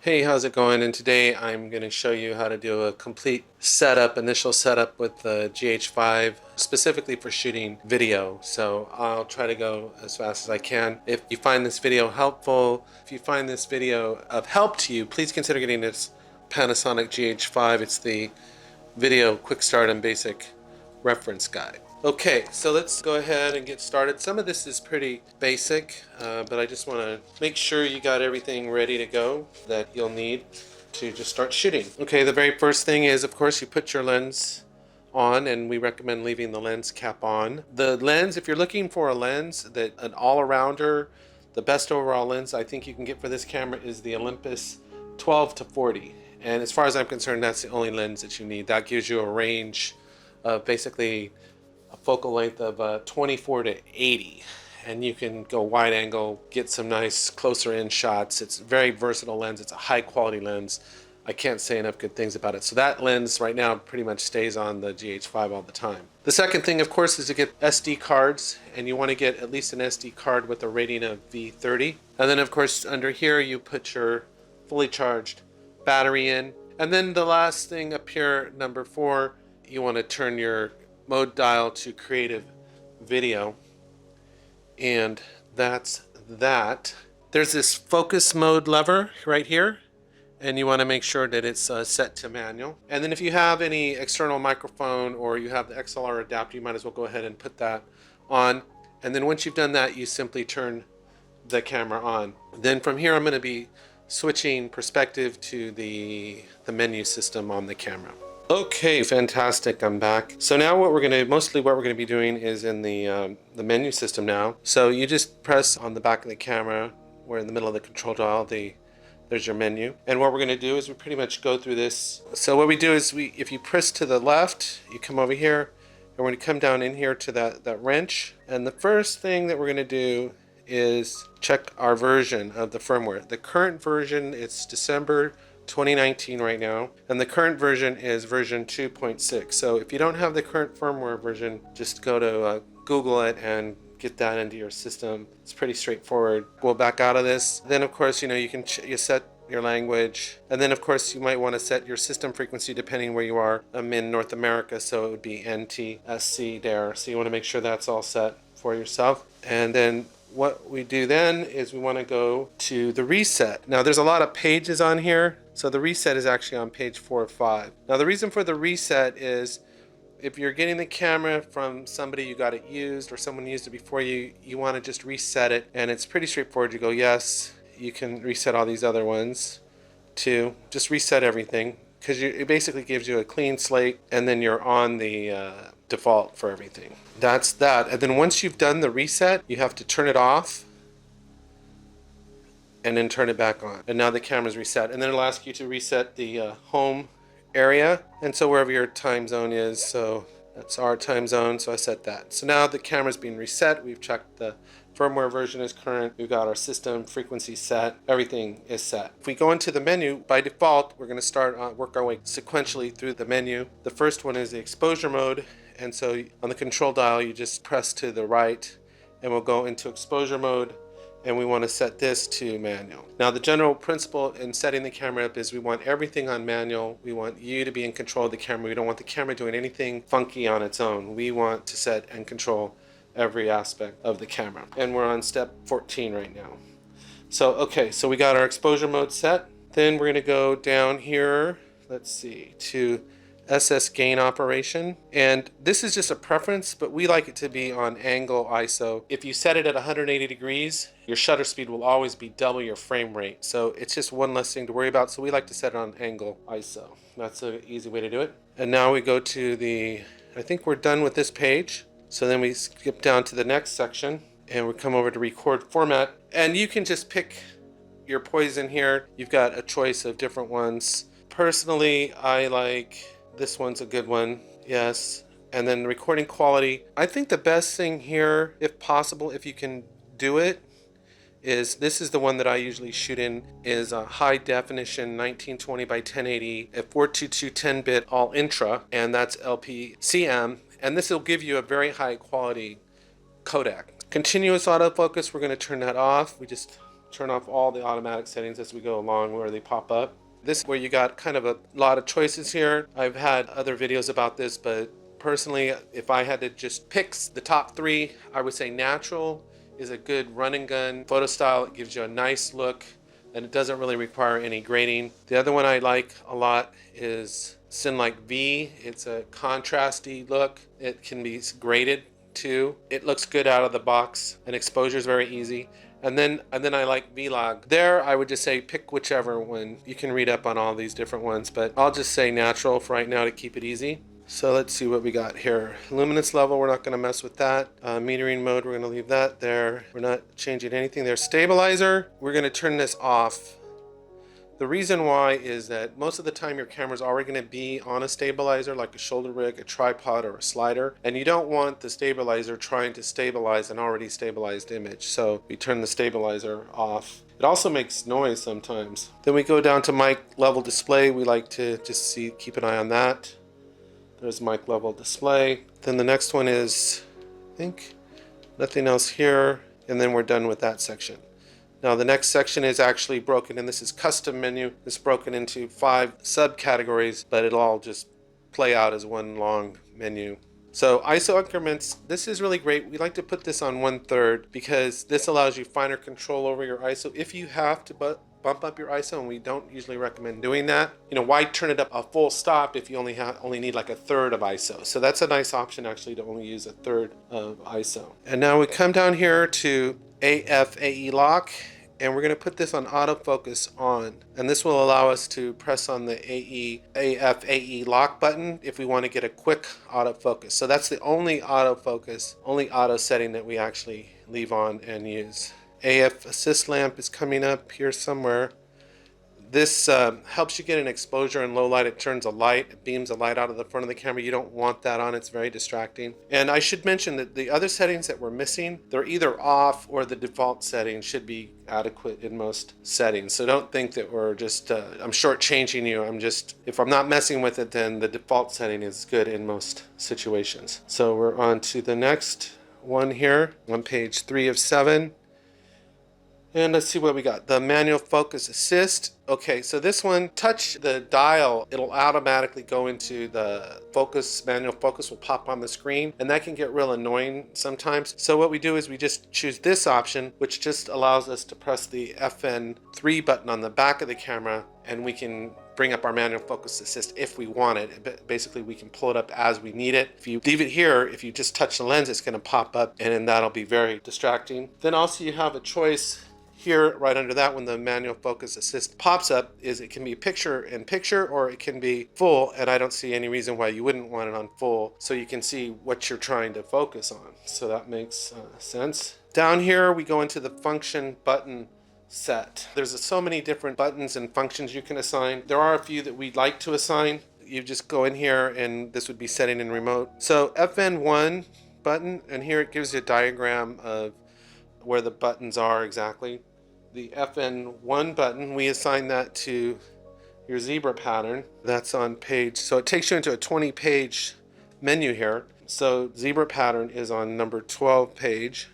Hey, how's it going? And today I'm going to show you how to do a complete setup, initial setup with the GH5, specifically for shooting video. So I'll try to go as fast as I can. If you find this video helpful, if you find this video of help to you, please consider getting this Panasonic GH5. It's the video quick start and basic reference guide. Okay, so let's go ahead and get started. Some of this is pretty basic, but I just want to make sure you got everything ready to go that you'll need to just start shooting. Okay, the very first thing is, of course, you put your lens on, and we recommend leaving the lens cap on. The lens, if you're looking for a lens, that an all-arounder, the best overall lens I think you can get for this camera is the Olympus 12 to 40. And as far as I'm concerned, that's the only lens that you need. That gives you a range of basically a focal length of 24 to 80, and you can go wide angle, get some nice closer in shots. It's a very versatile lens. It's a high quality lens. I can't say enough good things about it. So that lens right now pretty much stays on the GH5 all the time. The second thing, of course, is to get SD cards, and you want to get at least an SD card with a rating of V30. And then, of course, under here you put your fully charged battery in. And then the last thing up here, number 4, you want to turn your mode dial to creative video, and that's that. There's this focus mode lever right here, and you want to make sure that it's set to manual. And then if you have any external microphone or you have the XLR adapter, you might as well go ahead and put that on. And then once you've done that, you simply turn the camera on. Then from here I'm going to be switching perspective to the menu system on the camera. Okay, fantastic. I'm back. So now what we're going to be doing is in the menu system now. So you just press on the back of the camera, where in the middle of the control dial, there's your menu. And what we're going to do is we pretty much go through this. So what we do is if you press to the left, you come over here, and we're going to come down in here to that wrench. And the first thing that we're going to do is check our version of the firmware. The current version, it's December 2019 right now, and the current version is version 2.6. So if you don't have the current firmware version, just go to Google it and get that into your system. It's pretty straightforward. We'll back out of this. Then of course, you can you set your language, and then of course you might want to set your system frequency depending where you are. I'm in North America, so it would be NTSC there. So you want to make sure that's all set for yourself. And then what we do then is we want to go to the reset. Now there's a lot of pages on here, so the reset is actually on page 4 or 5. Now the reason for the reset is if you're getting the camera from somebody you got it used or someone used it before you, you want to just reset it, and it's pretty straightforward. You go yes, you can reset all these other ones too. Just reset everything, because it basically gives you a clean slate, and then you're on the default for everything. That's that. And then once you've done the reset, you have to turn it off and then turn it back on. And now the camera's reset. And then it'll ask you to reset the home area, and so wherever your time zone is. So that's our time zone, so I set that. So now the camera's being reset. We've checked the firmware version is current. We've got our system frequency set. Everything is set. If we go into the menu, by default, we're going to start work our way sequentially through the menu. The first one is the exposure mode, and so on the control dial, you just press to the right, and we'll go into exposure mode, and we want to set this to manual. Now the general principle in setting the camera up is we want everything on manual. We want you to be in control of the camera. We don't want the camera doing anything funky on its own. We want to set and control every aspect of the camera. And we're on step 14 right now. So okay, so we got our exposure mode set. Then we're going to go down here, let's see, to SS gain operation, and this is just a preference, but we like it to be on angle ISO. If you set it at 180 degrees, your shutter speed will always be double your frame rate, so it's just one less thing to worry about. So we like to set it on angle ISO. That's an easy way to do it. And now we go to I think we're done with this page, so then we skip down to the next section, and we come over to record format, and you can just pick your poison here. You've got a choice of different ones. Personally, I like this one's a good one, yes. And then recording quality. I think the best thing here, if possible, if you can do it, is this is the one that I usually shoot in, is a high definition 1920 by 1080 at 422 10-bit all intra, and that's LPCM. And this will give you a very high quality codec. Continuous autofocus, we're going to turn that off. We just turn off all the automatic settings as we go along where they pop up. This is where you got kind of a lot of choices here. I've had other videos about this, but personally, if I had to just pick the top three, I would say natural is a good run and gun photo style. It gives you a nice look and it doesn't really require any grading. The other one I like a lot is Cinlike V. It's a contrasty look. It can be graded too. It looks good out of the box and exposure is very easy. And then I like Vlog. There I would just say pick whichever one. You can read up on all these different ones, but I'll just say natural for right now to keep it easy. So let's see what we got here. Luminance level, we're not going to mess with that. Metering mode, we're going to leave that there. We're not changing anything there. Stabilizer, we're going to turn this off. The reason why is that most of the time your camera is already going to be on a stabilizer, like a shoulder rig, a tripod, or a slider, and you don't want the stabilizer trying to stabilize an already stabilized image. So we turn the stabilizer off. It also makes noise sometimes. Then we go down to mic level display. We like to just keep an eye on that. There's mic level display. Then the next one is, I think, nothing else here, and then we're done with that section. Now the next section is actually broken, and this is custom menu. It's broken into 5 subcategories, but it'll all just play out as one long menu. So ISO increments, this is really great. We like to put this on 1/3 because this allows you finer control over your ISO. If you have to bump up your ISO, and we don't usually recommend doing that, you know, why turn it up a full stop if you only need like 1/3 of ISO? So that's a nice option actually, to only use 1/3 of ISO. And now we come down here to AF AE lock, and we're going to put this on autofocus on, and this will allow us to press on the AF AE lock button if we want to get a quick autofocus. So that's the only autofocus, only auto setting that we actually leave on and use. AF assist lamp is coming up here somewhere. This helps you get an exposure in low light. It turns a light, it beams a light out of the front of the camera. You don't want that on, it's very distracting. And I should mention that the other settings that we're missing, they're either off or the default setting should be adequate in most settings. So don't think that we're just, I'm shortchanging you. If I'm not messing with it, then the default setting is good in most situations. So we're on to the next one here on page 3 of 7. And let's see what we got. The manual focus assist. Okay, so this one, touch the dial, it'll automatically go into the focus. Manual focus will pop on the screen, and that can get real annoying sometimes. So what we do is we just choose this option, which just allows us to press the FN3 button on the back of the camera, and we can bring up our manual focus assist if we want it. But basically, we can pull it up as we need it. If you leave it here, if you just touch the lens, it's going to pop up, and then that'll be very distracting. Then also you have a choice here, right under that, when the manual focus assist pops up, is it can be picture in picture or it can be full, and I don't see any reason why you wouldn't want it on full, so you can see what you're trying to focus on. So that makes sense. Down here we go into the function button set. There's so many different buttons and functions you can assign. There are a few that we'd like to assign. You just go in here, and this would be setting in remote. So FN1 button, and here it gives you a diagram of where the buttons are exactly. The FN1 button, we assign that to your zebra pattern. That's on page, so it takes you into a 20-page menu here. So zebra pattern is on number 12 page.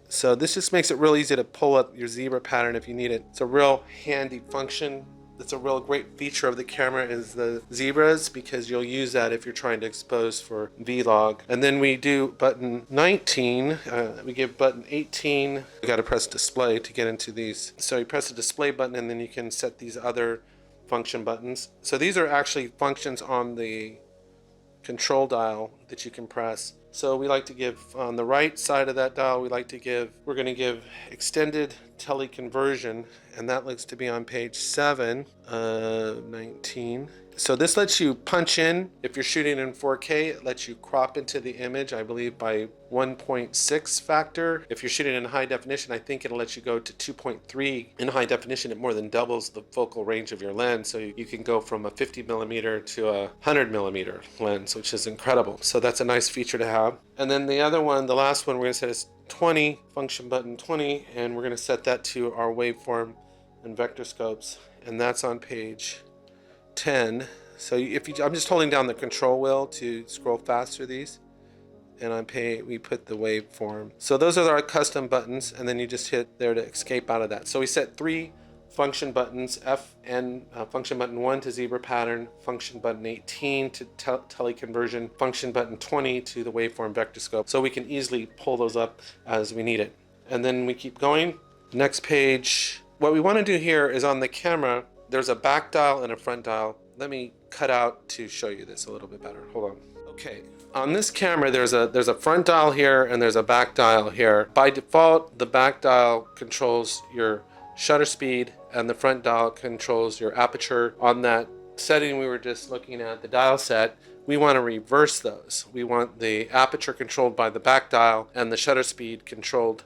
So this just makes it real easy to pull up your zebra pattern if you need it. It's a real handy function. It's a real great feature of the camera is the zebras, because you'll use that if you're trying to expose for vlog. And then we do button 19, we give button 18, you got to press display to get into these. So you press the display button, and then you can set these other function buttons. So these are actually functions on the control dial that you can press. So we like to give, on the right side of that dial, we're going to give extended teleconversion, and that looks to be on page 7 of 19. So this lets you punch in. If you're shooting in 4K, it lets you crop into the image, I believe by 1.6 factor. If you're shooting in high definition, I think it'll let you go to 2.3 in high definition. It more than doubles the focal range of your lens. So you can go from a 50mm to a 100mm lens, which is incredible. So that's a nice feature to have. And then the other one, the last one we're going to set is 20, function button 20, and we're going to set that to our waveform and vector scopes, and that's on page 10. So I'm just holding down the control wheel to scroll fast through these, and we put the waveform. So those are our custom buttons, and then you just hit there to escape out of that. So we set 3 function buttons, function button 1 to zebra pattern, function button 18 to teleconversion, function button 20 to the waveform vector scope, so we can easily pull those up as we need it. And then we keep going. Next page. What we want to do here is on the camera, there's a back dial and a front dial. Let me cut out to show you this a little bit better. Hold on. Okay. On this camera, there's a front dial here and there's a back dial here. By default, the back dial controls your shutter speed and the front dial controls your aperture. On that setting we were just looking at, the dial set, we want to reverse those. We want the aperture controlled by the back dial and the shutter speed controlled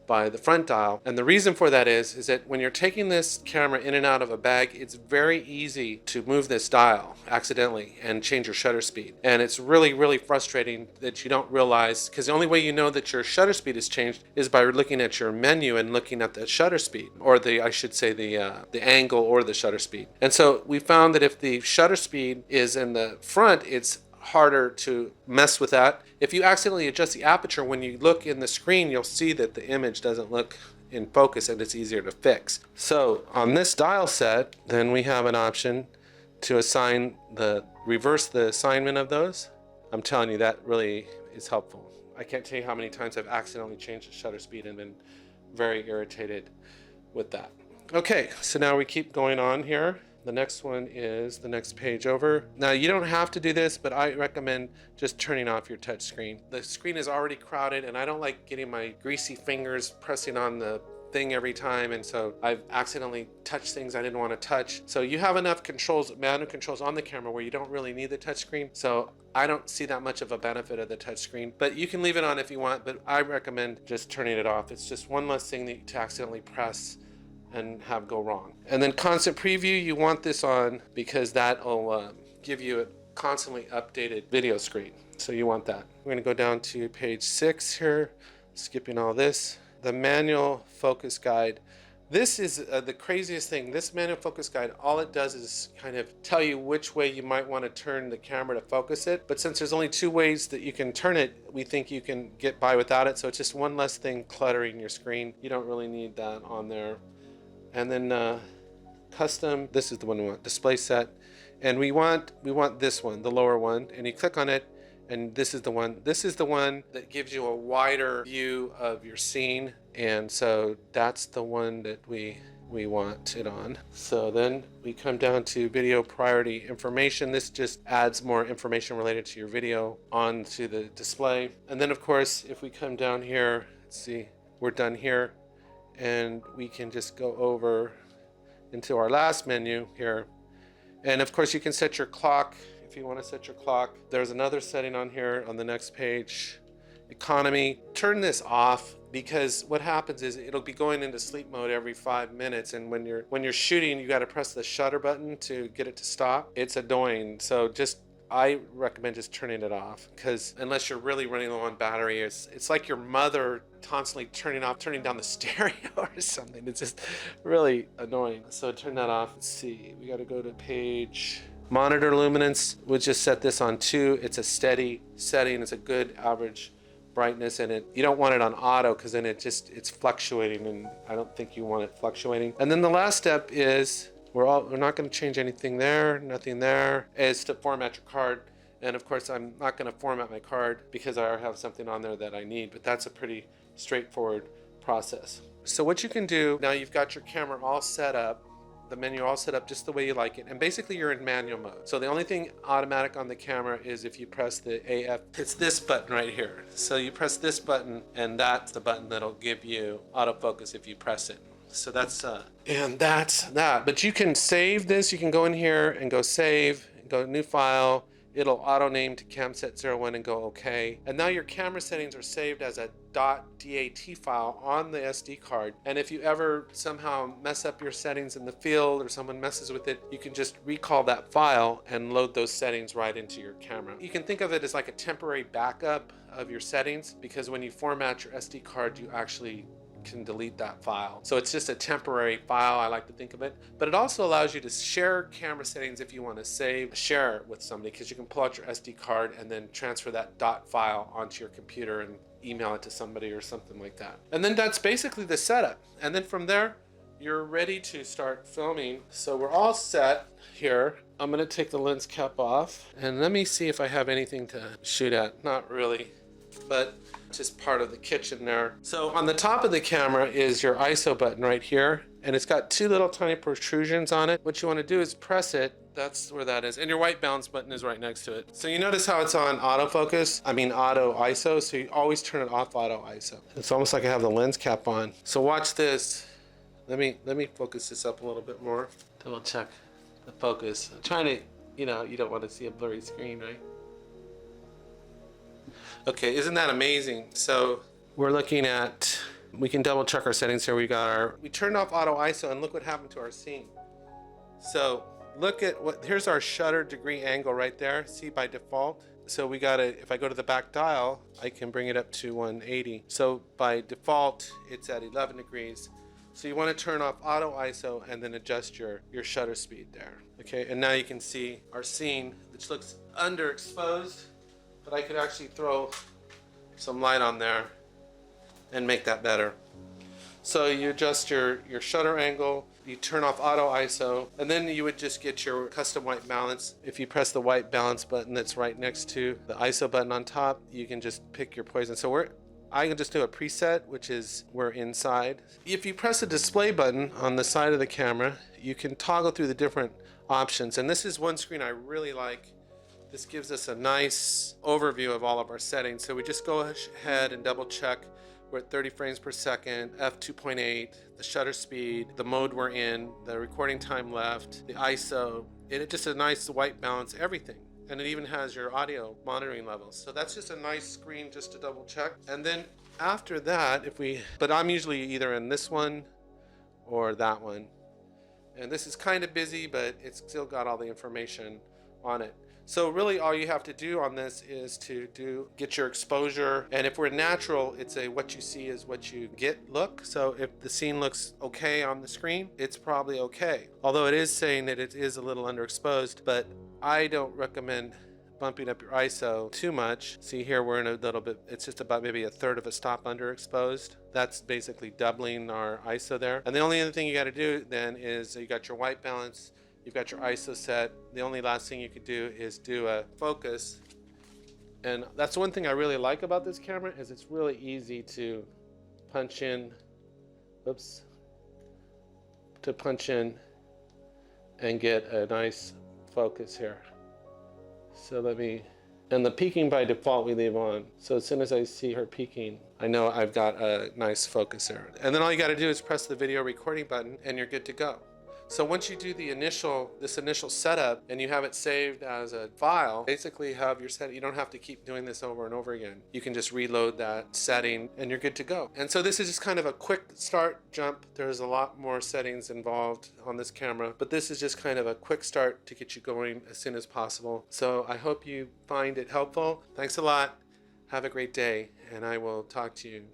by the front dial. And the reason for that is that when you're taking this camera in and out of a bag, it's very easy to move this dial accidentally and change your shutter speed. And it's really frustrating that you don't realize, because the only way you know that your shutter speed has changed is by looking at your menu and looking at the shutter speed, or the angle or the shutter speed. And so we found that if the shutter speed is in the front, it's harder to mess with that. If you accidentally adjust the aperture, when you look in the screen, you'll see that the image doesn't look in focus and it's easier to fix. So on this dial set, then we have an option to reverse the assignment of those. I'm telling you, that really is helpful. I can't tell you how many times I've accidentally changed the shutter speed and been very irritated with that. Okay, so now we keep going on here. The next one is the next page over. Now you don't have to do this, but I recommend just turning off your touch screen. The screen is already crowded and I don't like getting my greasy fingers pressing on the thing every time, and so I've accidentally touched things I didn't want to touch. So you have enough manual controls on the camera where you don't really need the touch screen. So I don't see that much of a benefit of the touch screen, but you can leave it on if you want, but I recommend just turning it off. It's just one less thing to accidentally press and have go wrong. And then constant preview, you want this on because that'll give you a constantly updated video screen. So you want that. We're going to go down to page 6 here, skipping all this. The manual focus guide. This is the craziest thing. This manual focus guide, all it does is kind of tell you which way you might want to turn the camera to focus it. But since there's only 2 ways that you can turn it, we think you can get by without it. So it's just one less thing cluttering your screen. You don't really need that on there. And then custom, this is the one we want, display set. And we want this one, the lower one, and you click on it, and this is the one. This is the one that gives you a wider view of your scene, and so that's the one that we want it on. So then we come down to video priority information. This just adds more information related to your video onto the display. And then of course, if we come down here, let's see, we're done here. And we can just go over into our last menu here. And of course you can set your clock if you want to set your clock. There's another setting on here on the next page. Economy. Turn this off because what happens is it'll be going into sleep mode every 5 minutes, and when you're shooting you got to press the shutter button to get it to stop. It's annoying. So I recommend just turning it off, because unless you're really running low on battery, it's like your mother constantly turning down the stereo or something. It's just really annoying. So turn that off. Let's see, we got to go to page monitor luminance. We'll just set this on 2. It's a steady setting. It's a good average brightness, and you don't want it on auto because then it's fluctuating, and I don't think you want it fluctuating. And then the last step is we're not going to change anything there, nothing there, is to format your card. And of course I'm not going to format my card because I already have something on there that I need, but that's a pretty straightforward process. So what you can do, now you've got your camera all set up, the menu all set up just the way you like it, and basically you're in manual mode. So the only thing automatic on the camera is if you press the AF, it's this button right here. So you press this button and that's the button that'll give you autofocus if you press it. So that's that. But you can save this. You can go in here and go save, go new file. It'll auto name to camset01 and go OK. And now your camera settings are saved as a .dat file on the SD card. And if you ever somehow mess up your settings in the field or someone messes with it, you can just recall that file and load those settings right into your camera. You can think of it as like a temporary backup of your settings, because when you format your SD card, you actually can delete that file. So it's just a temporary file, I like to think of it. But it also allows you to share camera settings if you want to share it with somebody, because you can pull out your SD card and then transfer that dot file onto your computer and email it to somebody or something like that. And then that's basically the setup. And then from there, you're ready to start filming. So we're all set here. I'm gonna take the lens cap off and let me see if I have anything to shoot at. Not really, but just part of the kitchen there. So on the top of the camera is your ISO button right here, and it's got two little tiny protrusions on it. What you want to do is press it. That's where that is. And your white balance button is right next to it. So you notice how it's on autofocus, auto ISO, so you always turn it off auto ISO. It's almost like I have the lens cap on. So watch this. Let me focus this up a little bit more. Double check the focus. I'm trying to, you don't want to see a blurry screen, right? Okay, isn't that amazing? So we're looking at, we can double check our settings here. We turned off auto ISO and look what happened to our scene. So look at here's our shutter degree angle right there. See, by default. So if I go to the back dial, I can bring it up to 180. So by default, it's at 11 degrees. So you want to turn off auto ISO and then adjust your shutter speed there. Okay, and now you can see our scene, which looks underexposed, but I could actually throw some light on there and make that better. So you adjust your shutter angle, you turn off auto ISO, and then you would just get your custom white balance. If you press the white balance button that's right next to the ISO button on top, you can just pick your poison. So I can just do a preset, which is we're inside. If you press the display button on the side of the camera, you can toggle through the different options. And this is one screen I really like. This gives us a nice overview of all of our settings. So we just go ahead and double check. We're at 30 frames per second, f2.8, the shutter speed, the mode we're in, the recording time left, the ISO, and it's just a nice white balance, everything. And it even has your audio monitoring levels. So that's just a nice screen just to double check. And then after that, but I'm usually either in this one or that one. And this is kind of busy, but it's still got all the information on it. So really all you have to do on this is to get your exposure. And if we're natural, it's a what you see is what you get look. So if the scene looks okay on the screen, it's probably okay. Although it is saying that it is a little underexposed, but I don't recommend bumping up your ISO too much. See here, we're in a little bit, it's just about maybe a third of a stop underexposed. That's basically doubling our ISO there. And the only other thing you got to do then is you got your white balance, you've got your ISO set. The only last thing you could do is do a focus. And that's one thing I really like about this camera is it's really easy to punch in, and get a nice focus here. So and the peaking by default we leave on. So as soon as I see her peaking, I know I've got a nice focus there. And then all you got to do is press the video recording button and you're good to go. So once you do this initial setup and you have it saved as a file, basically have your set. You don't have to keep doing this over and over again. You can just reload that setting and you're good to go. And so this is just kind of a quick start jump. There's a lot more settings involved on this camera, but this is just kind of a quick start to get you going as soon as possible. So I hope you find it helpful. Thanks a lot. Have a great day, and I will talk to you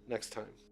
next time.